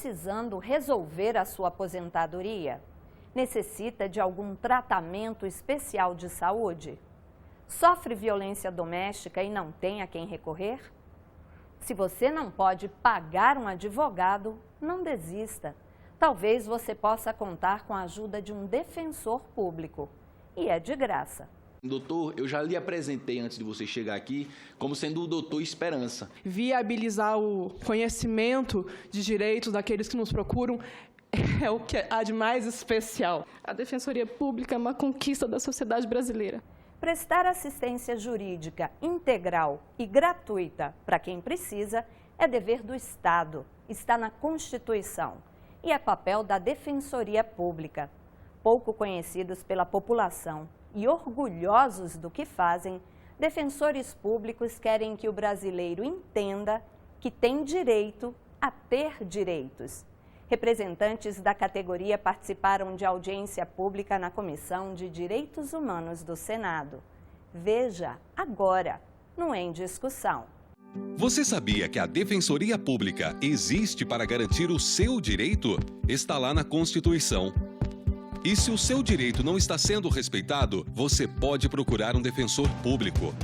precisando resolver a sua aposentadoria? Necessita de algum tratamento especial de saúde? Sofre violência doméstica e não tem a quem recorrer? Se você não pode pagar um advogado, não desista. Talvez você possa contar com a ajuda de um defensor público. E é de graça. Doutor, eu já lhe apresentei antes de você chegar aqui como sendo o doutor Esperança. Viabilizar o conhecimento de direitos daqueles que nos procuram é o que há de mais especial. A Defensoria Pública é uma conquista da sociedade brasileira. Prestar assistência jurídica integral e gratuita para quem precisa é dever do Estado, está na Constituição e é papel da Defensoria Pública. Pouco conhecidos pela população e orgulhosos do que fazem, defensores públicos querem que o brasileiro entenda que tem direito a ter direitos. Representantes da categoria participaram de audiência pública na Comissão de Direitos Humanos do Senado. Veja agora, no Em Discussão. Você sabia que a Defensoria Pública existe para garantir o seu direito? Está lá na Constituição. E se o seu direito não está sendo respeitado, você pode procurar um defensor público.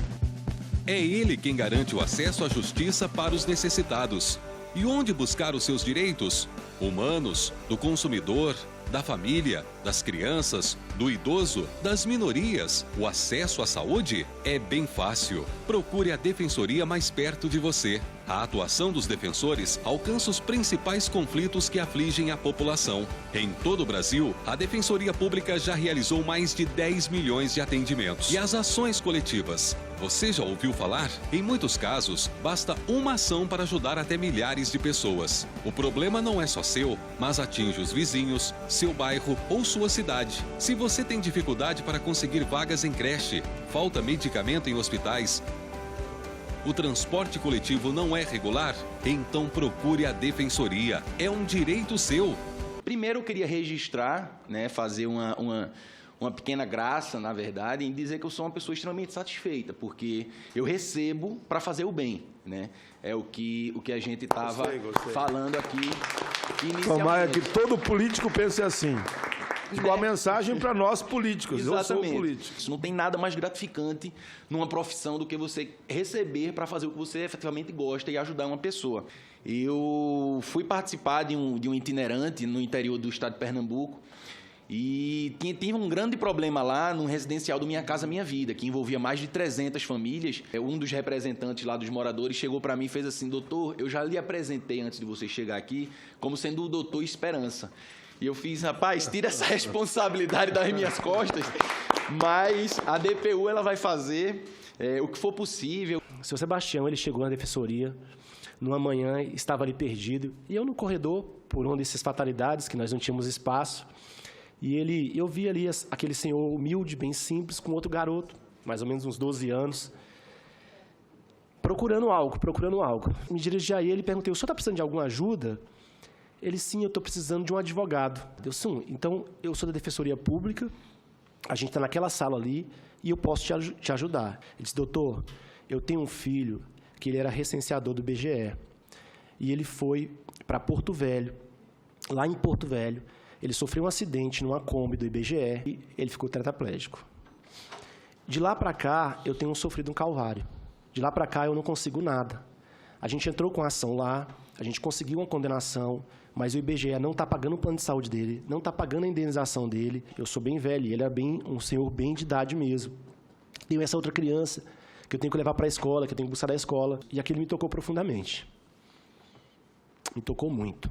É ele quem garante o acesso à justiça para os necessitados. E onde buscar os seus direitos? Humanos, do consumidor, da família, das crianças, do idoso, das minorias. O acesso à saúde é bem fácil. Procure a defensoria mais perto de você. A atuação dos defensores alcança os principais conflitos que afligem a população. Em todo o Brasil, a Defensoria Pública já realizou mais de 10 milhões de atendimentos. E as ações coletivas? Você já ouviu falar? Em muitos casos, basta uma ação para ajudar até milhares de pessoas. O problema não é só seu, mas atinge os vizinhos, seu bairro ou sua cidade. Se você tem dificuldade para conseguir vagas em creche, falta medicamento em hospitais, o transporte coletivo não é regular? Então procure a Defensoria. É um direito seu. Primeiro eu queria registrar, fazer uma pequena graça, na verdade, em dizer que eu sou uma pessoa extremamente satisfeita, porque eu recebo para fazer o bem, É o que a gente estava falando aqui inicialmente. Tomara que todo político pense assim. Ficou a mensagem para nós políticos. Exatamente. Eu sou político. Não tem nada mais gratificante numa profissão do que você receber para fazer o que você efetivamente gosta e ajudar uma pessoa. Eu fui participar de um itinerante no interior do estado de Pernambuco e tive um grande problema lá no residencial do Minha Casa Minha Vida, que envolvia mais de 300 famílias. Um dos representantes lá dos moradores chegou para mim e fez assim: doutor, eu já lhe apresentei antes de você chegar aqui como sendo o doutor Esperança. E eu fiz: rapaz, tira essa responsabilidade das minhas costas, mas a DPU ela vai fazer o que for possível. O seu Sebastião, ele chegou na defensoria, numa manhã, estava ali perdido, e eu no corredor, por uma dessas fatalidades, que nós não tínhamos espaço, e eu vi ali aquele senhor humilde, bem simples, com outro garoto, mais ou menos uns 12 anos, procurando algo. Me dirigi a ele e perguntei: o senhor está precisando de alguma ajuda? Ele: sim, eu estou precisando de um advogado. Eu: sim, então eu sou da Defensoria Pública, a gente está naquela sala ali e eu posso te ajudar. Ele disse: doutor, eu tenho um filho que ele era recenseador do IBGE e ele foi para Porto Velho. Lá em Porto Velho, ele sofreu um acidente numa Kombi do IBGE e ele ficou tetraplégico. De lá para cá, eu tenho sofrido um calvário. De lá para cá, eu não consigo nada. A gente entrou com a ação lá, a gente conseguiu uma condenação, mas o IBGE não está pagando o plano de saúde dele, não está pagando a indenização dele. Eu sou bem velho, ele é um senhor bem de idade mesmo. Tenho essa outra criança que eu tenho que levar para a escola, que eu tenho que buscar da escola. E aquilo me tocou profundamente. Me tocou muito.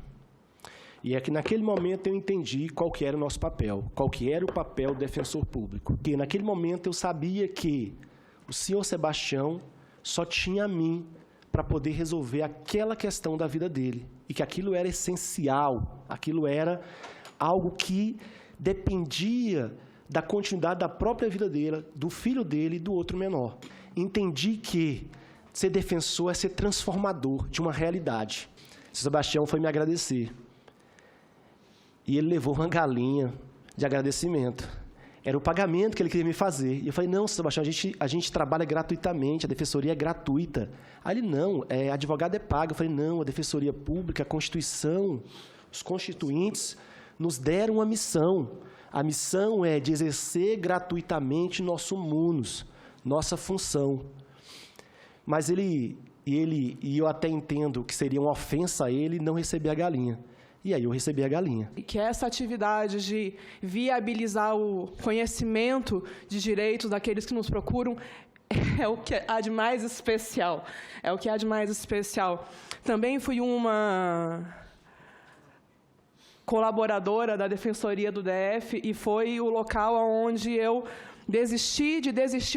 E é que naquele momento eu entendi qual que era o nosso papel, qual que era o papel do defensor público. Porque naquele momento eu sabia que o senhor Sebastião só tinha a mim para poder resolver aquela questão da vida dele. E que aquilo era essencial, aquilo era algo que dependia da continuidade da própria vida dele, do filho dele e do outro menor. Entendi que ser defensor é ser transformador de uma realidade. O Sebastião foi me agradecer. E ele levou uma galinha de agradecimento. Era o pagamento que ele queria me fazer. E eu falei: não, Sebastião, a gente trabalha gratuitamente, a defensoria é gratuita. Aí ele: não, advogado é pago. Eu falei: não, a defensoria pública, a Constituição Os constituintes nos deram uma missão. A missão é de exercer gratuitamente nosso munus, nossa função. Mas e eu até entendo que seria uma ofensa a ele não receber a galinha. E aí eu recebi a galinha. Que essa atividade de viabilizar o conhecimento de direitos daqueles que nos procuram é o que há de mais especial. É o que há de mais especial. Também fui uma colaboradora da Defensoria do DF e foi o local onde eu desistir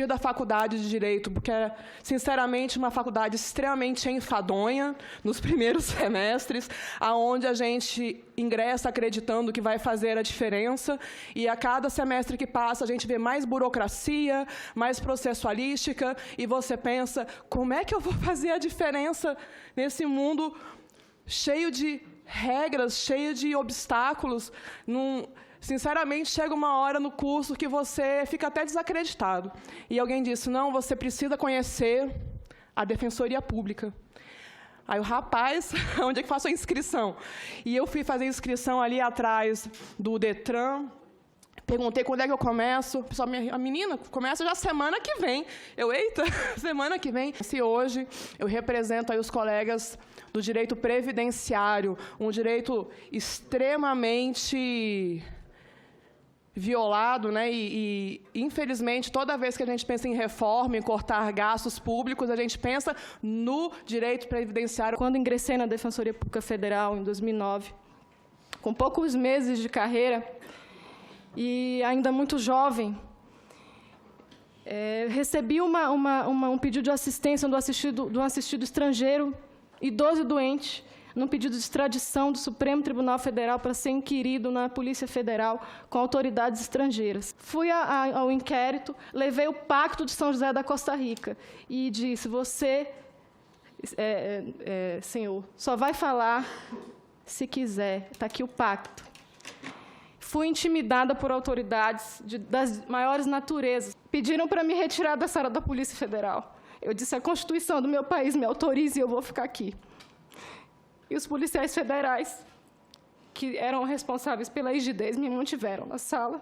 da faculdade de Direito, porque é, sinceramente, uma faculdade extremamente enfadonha nos primeiros semestres, aonde a gente ingressa acreditando que vai fazer a diferença, e a cada semestre que passa a gente vê mais burocracia, mais processualística, e você pensa, como é que eu vou fazer a diferença nesse mundo cheio de regras, cheio de obstáculos? Sinceramente, chega uma hora no curso que você fica até desacreditado. E alguém disse, não, você precisa conhecer a Defensoria Pública. Aí o rapaz, onde é que faço a inscrição? E eu fui fazer a inscrição ali atrás do Detran, perguntei quando é que eu começo. Pessoal, a menina começa já semana que vem. Eita, semana que vem. Se hoje eu represento aí os colegas do direito previdenciário, um direito extremamente violado, né? E, infelizmente, toda vez que a gente pensa em reforma, em cortar gastos públicos, a gente pensa no direito previdenciário. Quando ingressei na Defensoria Pública Federal, em 2009, com poucos meses de carreira e ainda muito jovem, recebi um pedido de assistência de um assistido estrangeiro, idoso e doente, num pedido de extradição do Supremo Tribunal Federal para ser inquirido na Polícia Federal com autoridades estrangeiras. Fui ao inquérito, levei o Pacto de São José da Costa Rica e disse, você, senhor, só vai falar se quiser, está aqui o pacto. Fui intimidada por autoridades das maiores naturezas. Pediram para me retirar da sala da Polícia Federal. Eu disse, a Constituição do meu país me autoriza e eu vou ficar aqui. E os policiais federais, que eram responsáveis pela rigidez, me mantiveram na sala.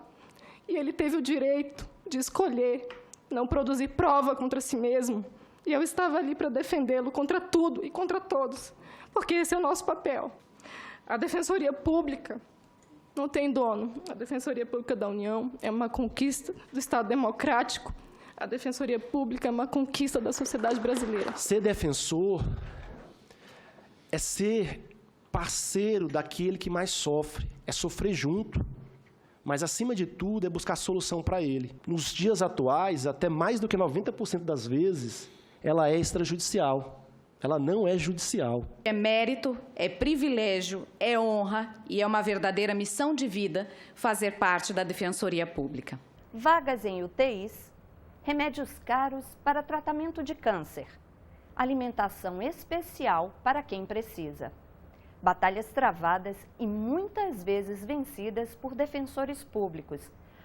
E ele teve o direito de escolher não produzir prova contra si mesmo. E eu estava ali para defendê-lo contra tudo e contra todos, porque esse é o nosso papel. A Defensoria Pública não tem dono. A Defensoria Pública da União é uma conquista do Estado democrático. A Defensoria Pública é uma conquista da sociedade brasileira. Ser defensor é ser parceiro daquele que mais sofre, é sofrer junto, mas, acima de tudo, é buscar solução para ele. Nos dias atuais, até mais do que 90% das vezes, ela é extrajudicial, ela não é judicial. É mérito, é privilégio, é honra e é uma verdadeira missão de vida fazer parte da Defensoria Pública. Vagas em UTIs, remédios caros para tratamento de câncer, alimentação especial para quem precisa. Batalhas travadas e muitas vezes vencidas por defensores públicos,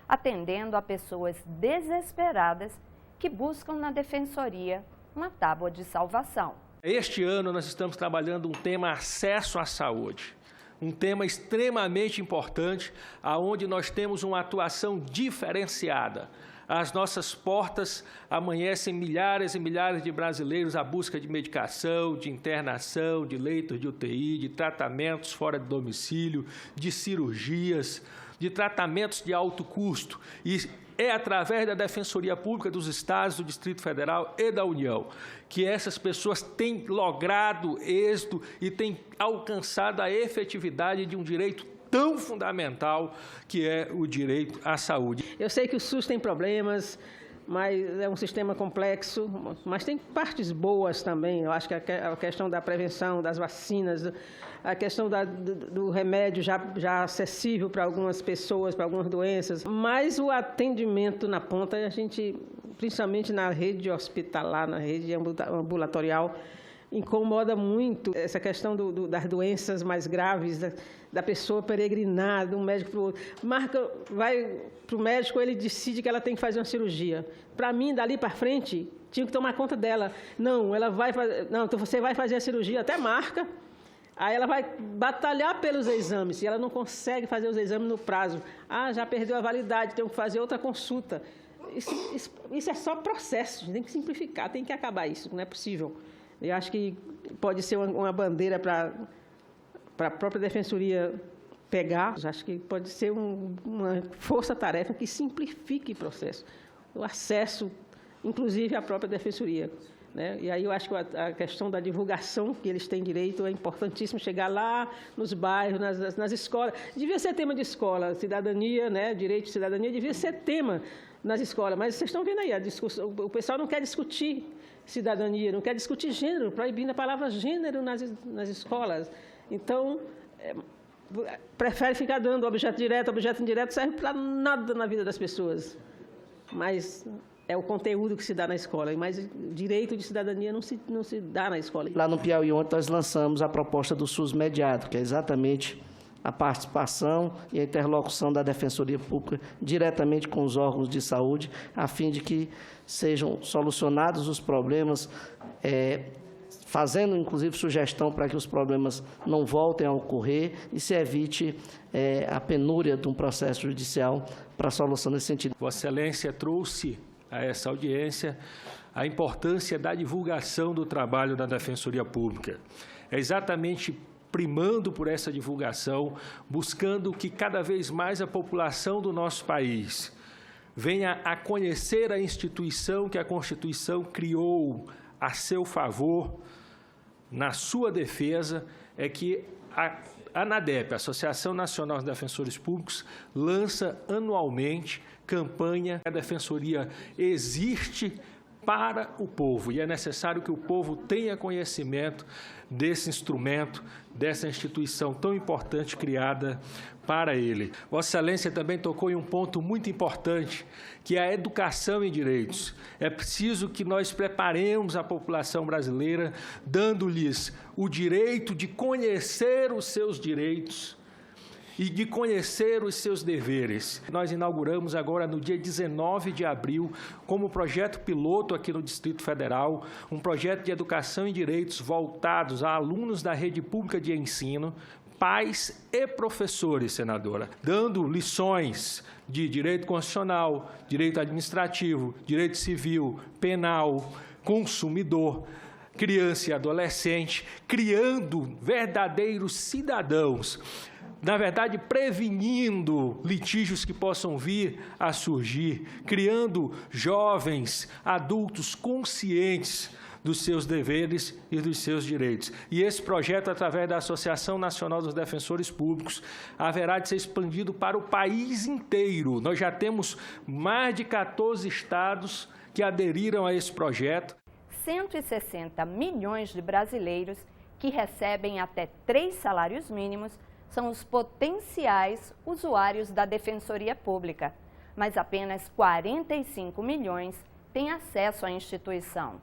atendendo a pessoas desesperadas que buscam na Defensoria uma tábua de salvação. Este ano nós estamos trabalhando um tema acesso à saúde, um tema extremamente importante, onde nós temos uma atuação diferenciada. Às nossas portas amanhecem milhares e milhares de brasileiros à busca de medicação, de internação, de leitos de UTI, de tratamentos fora de domicílio, de cirurgias, de tratamentos de alto custo. E é através da Defensoria Pública dos Estados, do Distrito Federal e da União que essas pessoas têm logrado êxito e têm alcançado a efetividade de um direito tão fundamental que é o direito à saúde. Eu sei que o SUS tem problemas, mas é um sistema complexo, mas tem partes boas também. Eu acho que a questão da prevenção, das vacinas, a questão do remédio já acessível para algumas pessoas, para algumas doenças, mas o atendimento na ponta, a gente, principalmente na rede hospitalar, na rede ambulatorial, incomoda muito essa questão das doenças mais graves, da pessoa peregrinar de um médico para o outro. Vai para o médico, ele decide que ela tem que fazer uma cirurgia. Para mim, dali para frente, tinha que tomar conta dela. Não, ela vai fazer, não, então você vai fazer a cirurgia, até marca. Aí ela vai batalhar pelos exames, e ela não consegue fazer os exames no prazo. Ah, já perdeu a validade, tenho que fazer outra consulta. Isso é só processo, tem que simplificar, tem que acabar isso, não é possível. Eu acho que pode ser uma bandeira para a própria Defensoria pegar, acho que pode ser uma força-tarefa que simplifique o processo, o acesso, inclusive à própria Defensoria. Né? E aí eu acho que a questão da divulgação que eles têm direito é importantíssimo, chegar lá nos bairros, nas escolas. Devia ser tema de escola, cidadania, né? Direito de cidadania, devia ser tema nas escolas. Mas vocês estão vendo aí, o pessoal não quer discutir cidadania, não quer discutir gênero, proibindo a palavra gênero nas escolas. Então, prefere ficar dando objeto direto, objeto indireto, serve para nada na vida das pessoas. Mas é o conteúdo que se dá na escola, mas direito de cidadania não se dá na escola. Lá no Piauí, ontem, nós lançamos a proposta do SUS mediado, que é exatamente a participação e a interlocução da Defensoria Pública diretamente com os órgãos de saúde, a fim de que sejam solucionados os problemas, fazendo, inclusive, sugestão para que os problemas não voltem a ocorrer e se evite a penúria de um processo judicial para a solução nesse sentido. Vossa Excelência trouxe a essa audiência a importância da divulgação do trabalho da Defensoria Pública. É exatamente primando por essa divulgação, buscando que cada vez mais a população do nosso país venha a conhecer a instituição que a Constituição criou a seu favor, na sua defesa, é que a ANADEP, a Associação Nacional de Defensores Públicos, lança anualmente campanha. A Defensoria existe para o povo e é necessário que o povo tenha conhecimento desse instrumento, dessa instituição tão importante criada para ele. Vossa Excelência também tocou em um ponto muito importante, que é a educação em direitos. É preciso que nós preparemos a população brasileira, dando-lhes o direito de conhecer os seus direitos e de conhecer os seus deveres. Nós inauguramos agora, no dia 19 de abril, como projeto piloto aqui no Distrito Federal, um projeto de educação em direitos voltados a alunos da rede pública de ensino, pais e professores, senadora, dando lições de direito constitucional, direito administrativo, direito civil, penal, consumidor, criança e adolescente, criando verdadeiros cidadãos, na verdade, prevenindo litígios que possam vir a surgir, criando jovens, adultos conscientes dos seus deveres e dos seus direitos. E esse projeto, através da Associação Nacional dos Defensores Públicos, haverá de ser expandido para o país inteiro. Nós já temos mais de 14 estados que aderiram a esse projeto. 160 milhões de brasileiros que recebem até 3 salários mínimos são os potenciais usuários da Defensoria Pública, mas apenas 45 milhões têm acesso à instituição.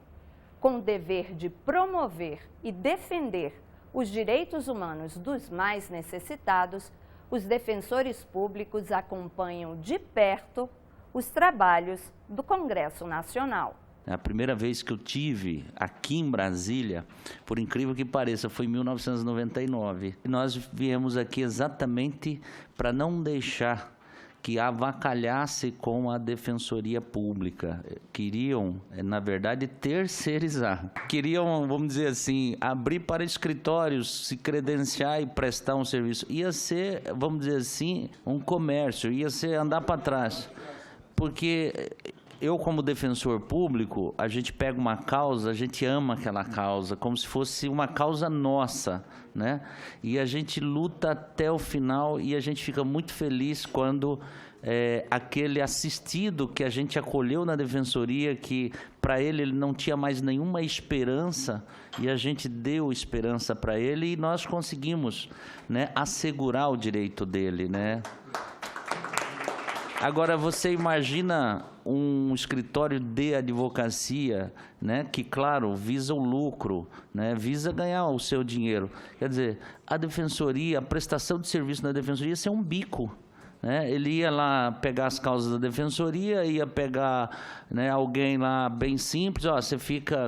Com o dever de promover e defender os direitos humanos dos mais necessitados, os defensores públicos acompanham de perto os trabalhos do Congresso Nacional. A primeira vez que eu tive aqui em Brasília, por incrível que pareça, foi em 1999. E nós viemos aqui exatamente para não deixar que avacalhasse com a Defensoria Pública. Queriam, na verdade, terceirizar. Queriam, vamos dizer assim, abrir para escritórios, se credenciar e prestar um serviço. Ia ser, vamos dizer assim, um comércio, ia ser andar para trás. Porque eu, como defensor público, a gente pega uma causa, a gente ama aquela causa, como se fosse uma causa nossa, né? E a gente luta até o final e a gente fica muito feliz quando aquele assistido que a gente acolheu na defensoria, que para ele não tinha mais nenhuma esperança, e a gente deu esperança para ele e nós conseguimos, né, assegurar o direito dele, né? Agora, você imagina um escritório de advocacia, né, que, claro, visa o lucro, né, visa ganhar o seu dinheiro. Quer dizer, a defensoria, a prestação de serviço na defensoria ia ser um bico, né? Ele ia lá pegar as causas da defensoria, ia pegar, né, alguém lá bem simples, ó, você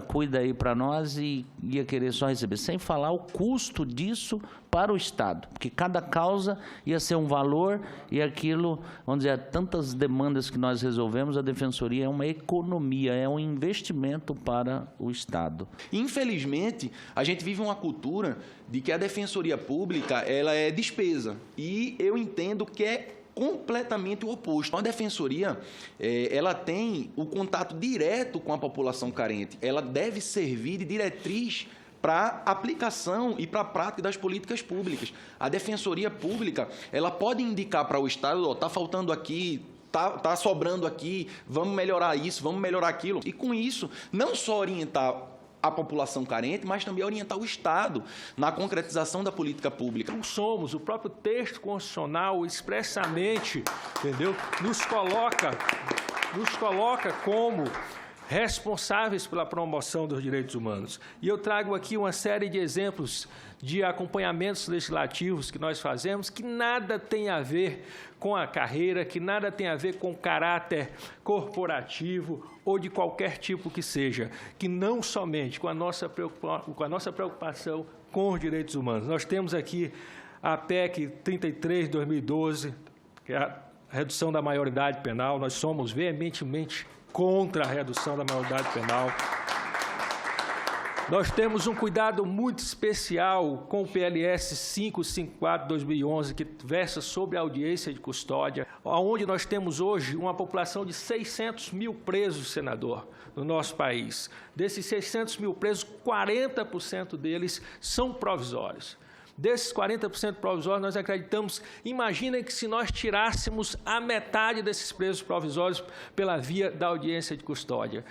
cuida aí para nós, e ia querer só receber, sem falar o custo disso para o Estado, porque cada causa ia ser um valor, e aquilo, vamos dizer, tantas demandas que nós resolvemos, a defensoria é uma economia, é um investimento para o Estado. Infelizmente, a gente vive uma cultura de que a defensoria pública ela é despesa, e eu entendo que é completamente o oposto. A defensoria, ela tem o contato direto com a população carente, ela deve servir de diretriz para a aplicação e para a prática das políticas públicas. A defensoria pública, ela pode indicar para o Estado, está faltando aqui, está sobrando aqui, vamos melhorar isso, vamos melhorar aquilo. E com isso, não só orientar a população carente, mas também orientar o Estado na concretização da política pública. Não somos, o próprio texto constitucional expressamente, entendeu, nos coloca como responsáveis pela promoção dos direitos humanos. E eu trago aqui uma série de exemplos de acompanhamentos legislativos que nós fazemos, que nada tem a ver com a carreira, que nada tem a ver com caráter corporativo ou de qualquer tipo que seja, que não somente com a nossa preocupação com os direitos humanos. Nós temos aqui a PEC 33 de 2012, que é a redução da maioridade penal. Nós somos veementemente contra a redução da maioridade penal. Nós temos um cuidado muito especial com o PLS 554/2011, que versa sobre a audiência de custódia, onde nós temos hoje uma população de 600 mil presos, senador, no nosso país. Desses 600 mil presos, 40% deles são provisórios. Desses 40% provisórios, nós acreditamos, imaginem que se nós tirássemos a metade desses presos provisórios pela via da audiência de custódia,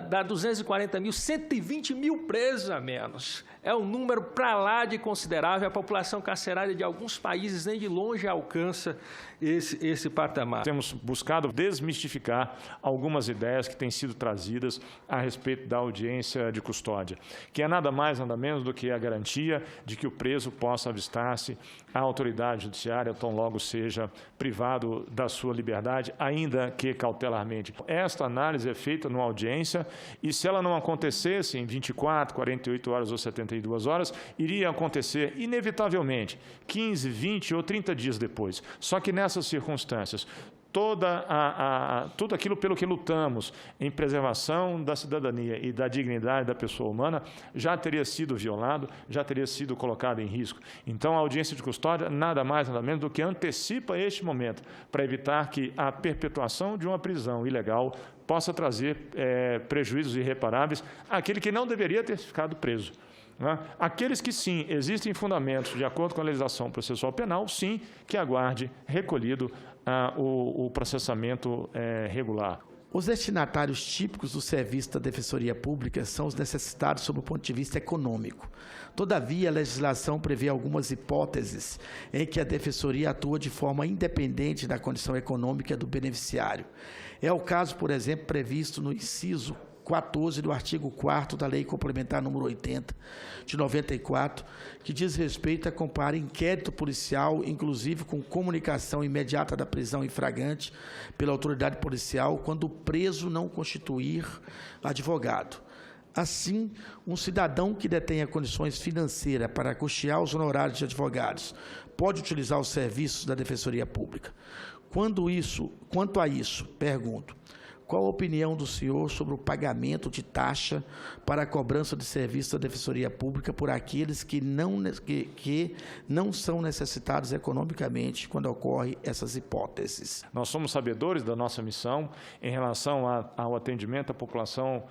dá 240 mil, 120 mil presos a menos. É um número para lá de considerável. A população carcerária de alguns países nem de longe alcança esse patamar. Temos buscado desmistificar algumas ideias que têm sido trazidas a respeito da audiência de custódia, que é nada mais, nada menos do que a garantia de que o preso possa avistar-se à autoridade judiciária, tão logo seja privado da sua liberdade, ainda que cautelarmente. Esta análise é feita numa audiência, e se ela não acontecesse em 24, 48 horas ou 72 horas, iria acontecer inevitavelmente 15, 20 ou 30 dias depois. Só que nessas circunstâncias, tudo aquilo pelo que lutamos em preservação da cidadania e da dignidade da pessoa humana já teria sido violado, já teria sido colocado em risco. Então, a audiência de custódia nada mais, nada menos do que antecipa este momento para evitar que a perpetuação de uma prisão ilegal possa trazer prejuízos irreparáveis àquele que não deveria ter ficado preso. Aqueles que, sim, existem fundamentos de acordo com a legislação processual penal, sim, que aguarde recolhido o processamento regular. Os destinatários típicos do serviço da Defensoria Pública são os necessitados sob o ponto de vista econômico. Todavia, a legislação prevê algumas hipóteses em que a Defensoria atua de forma independente da condição econômica do beneficiário. É o caso, por exemplo, previsto no inciso 14 do artigo 4º da Lei Complementar número 80, de 94, que diz respeito a comparar inquérito policial, inclusive com comunicação imediata da prisão em flagrante pela autoridade policial, quando o preso não constituir advogado. Assim, um cidadão que detenha condições financeiras para custear os honorários de advogados pode utilizar os serviços da Defensoria Pública. Quanto a isso, pergunto: qual a opinião do senhor sobre o pagamento de taxa para a cobrança de serviço da Defensoria Pública por aqueles que não são necessitados economicamente quando ocorrem essas hipóteses? Nós somos sabedores da nossa missão em relação ao atendimento à população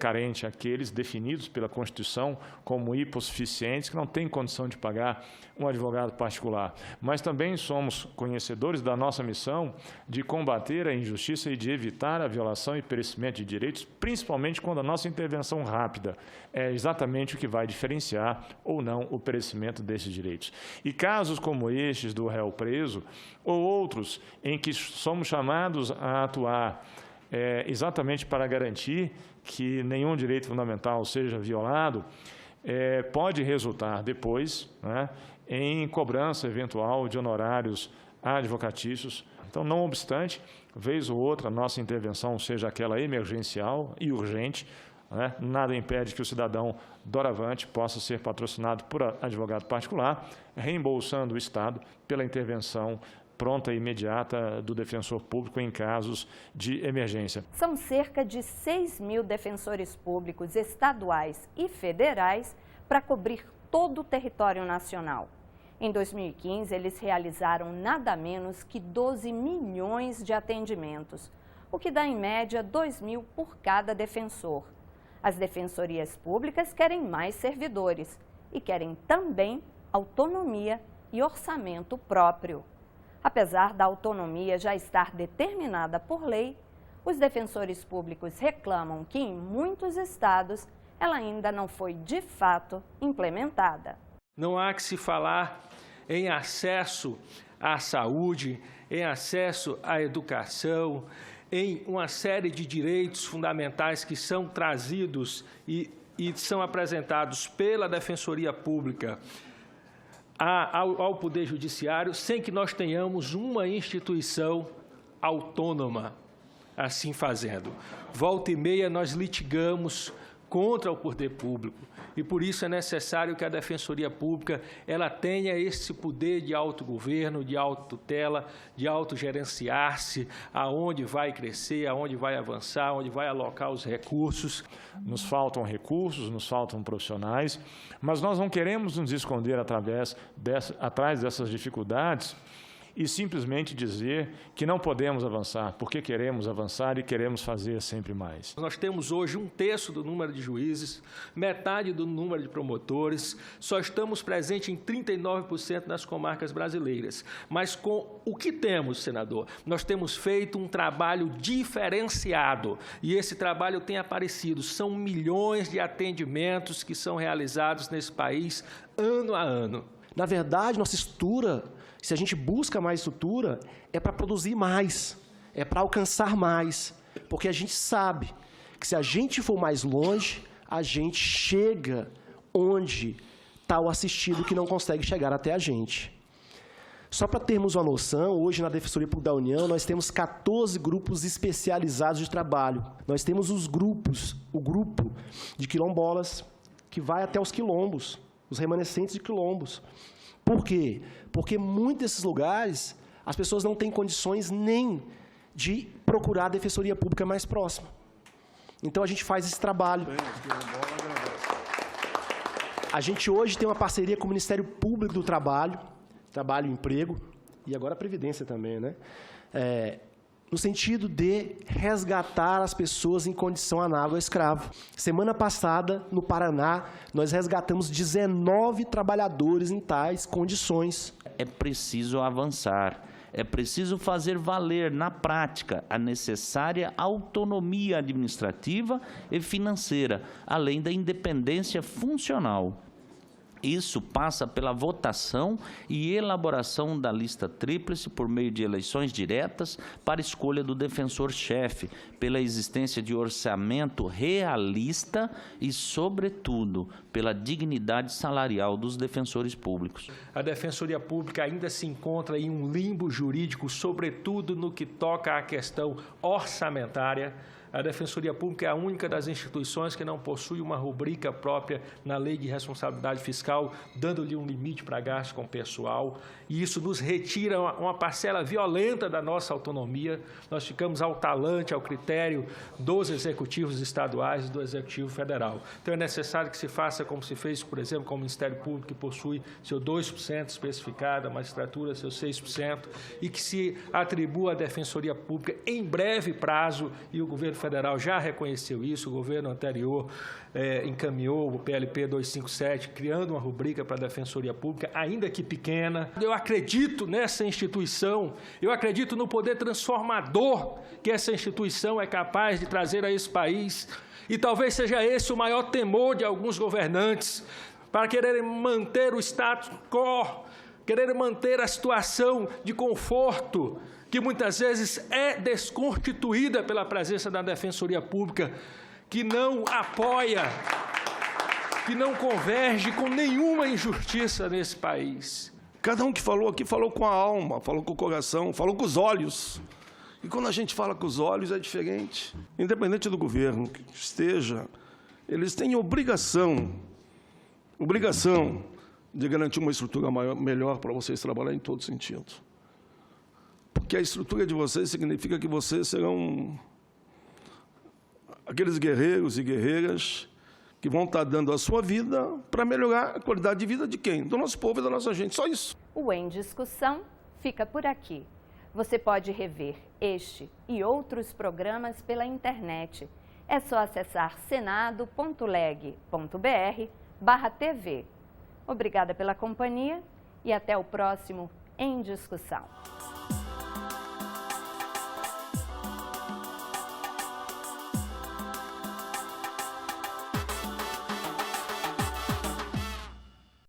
carente, aqueles definidos pela Constituição como hipossuficientes, que não têm condição de pagar um advogado particular. Mas também somos conhecedores da nossa missão de combater a injustiça e de evitar a violação e perecimento de direitos, principalmente quando a nossa intervenção rápida é exatamente o que vai diferenciar ou não o perecimento desses direitos. E casos como estes do réu preso, ou outros em que somos chamados a atuar exatamente para garantir que nenhum direito fundamental seja violado, pode resultar depois, né, em cobrança eventual de honorários advocatícios. Então, não obstante, vez ou outra, a nossa intervenção seja aquela emergencial e urgente, né? Nada impede que o cidadão doravante possa ser patrocinado por advogado particular, reembolsando o Estado pela intervenção pronta e imediata do defensor público em casos de emergência. São cerca de 6.000 defensores públicos estaduais e federais para cobrir todo o território nacional. Em 2015, eles realizaram nada menos que 12 milhões de atendimentos, o que dá em média 2.000 por cada defensor. As defensorias públicas querem mais servidores e querem também autonomia e orçamento próprio. Apesar da autonomia já estar determinada por lei, os defensores públicos reclamam que em muitos estados ela ainda não foi de fato implementada. Não há que se falar em acesso à saúde, em acesso à educação, em uma série de direitos fundamentais que são trazidos e são apresentados pela Defensoria Pública ao Poder Judiciário, sem que nós tenhamos uma instituição autônoma assim fazendo. Volta e meia nós litigamos contra o poder público e por isso é necessário que a Defensoria Pública ela tenha esse poder de autogoverno, de autotutela, de autogerenciar-se, aonde vai crescer, aonde vai avançar, aonde vai alocar os recursos. Nos faltam recursos, nos faltam profissionais, mas nós não queremos nos esconder atrás dessas dificuldades e simplesmente dizer que não podemos avançar, porque queremos avançar e queremos fazer sempre mais. Nós temos hoje 1/3 do número de juízes, metade do número de promotores, só estamos presentes em 39% das comarcas brasileiras. Mas com o que temos, senador? Nós temos feito um trabalho diferenciado e esse trabalho tem aparecido. São milhões de atendimentos que são realizados nesse país ano a ano. Na verdade, nossa estrutura, se a gente busca mais estrutura, é para produzir mais, é para alcançar mais. Porque a gente sabe que se a gente for mais longe, a gente chega onde está o assistido que não consegue chegar até a gente. Só para termos uma noção, hoje na Defensoria Pública da União, nós temos 14 grupos especializados de trabalho. Nós temos os grupos, o grupo de quilombolas, que vai até os quilombos, os remanescentes de quilombos. Por quê? Porque muitos desses lugares, as pessoas não têm condições nem de procurar a Defensoria Pública mais próxima. Então, a gente faz esse trabalho. A gente hoje tem uma parceria com o Ministério Público do Trabalho e Emprego, e agora a Previdência também, né? No sentido de resgatar as pessoas em condição análoga ao escravo. Semana passada, no Paraná, nós resgatamos 19 trabalhadores em tais condições. É preciso avançar, é preciso fazer valer na prática a necessária autonomia administrativa e financeira, além da independência funcional. Isso passa pela votação e elaboração da lista tríplice por meio de eleições diretas para escolha do defensor-chefe, pela existência de orçamento realista e, sobretudo, pela dignidade salarial dos defensores públicos. A Defensoria Pública ainda se encontra em um limbo jurídico, sobretudo no que toca à questão orçamentária. A Defensoria Pública é a única das instituições que não possui uma rubrica própria na Lei de Responsabilidade Fiscal, dando-lhe um limite para gasto com pessoal. E isso nos retira uma parcela violenta da nossa autonomia. Nós ficamos ao talante, ao critério dos executivos estaduais e do Executivo Federal. Então, é necessário que se faça como se fez, por exemplo, com o Ministério Público, que possui seu 2% especificado, a magistratura seu 6%, e que se atribua à Defensoria Pública em breve prazo, e o governo federal já reconheceu isso, o governo anterior encaminhou o PLP 257, criando uma rubrica para a Defensoria Pública, ainda que pequena. Eu acredito nessa instituição, eu acredito no poder transformador que essa instituição é capaz de trazer a esse país, e talvez seja esse o maior temor de alguns governantes, para quererem manter o status quo, quererem manter a situação de conforto, que muitas vezes é desconstituída pela presença da Defensoria Pública, que não apoia, que não converge com nenhuma injustiça nesse país. Cada um que falou aqui falou com a alma, falou com o coração, falou com os olhos. E quando a gente fala com os olhos é diferente. Independente do governo que esteja, eles têm obrigação de garantir uma estrutura melhor para vocês trabalhar em todo sentido. Porque a estrutura de vocês significa que vocês serão aqueles guerreiros e guerreiras que vão estar dando a sua vida para melhorar a qualidade de vida de quem? Do nosso povo e da nossa gente, só isso. O Em Discussão fica por aqui. Você pode rever este e outros programas pela internet. É só acessar senado.leg.br/TV. Obrigada pela companhia e até o próximo Em Discussão.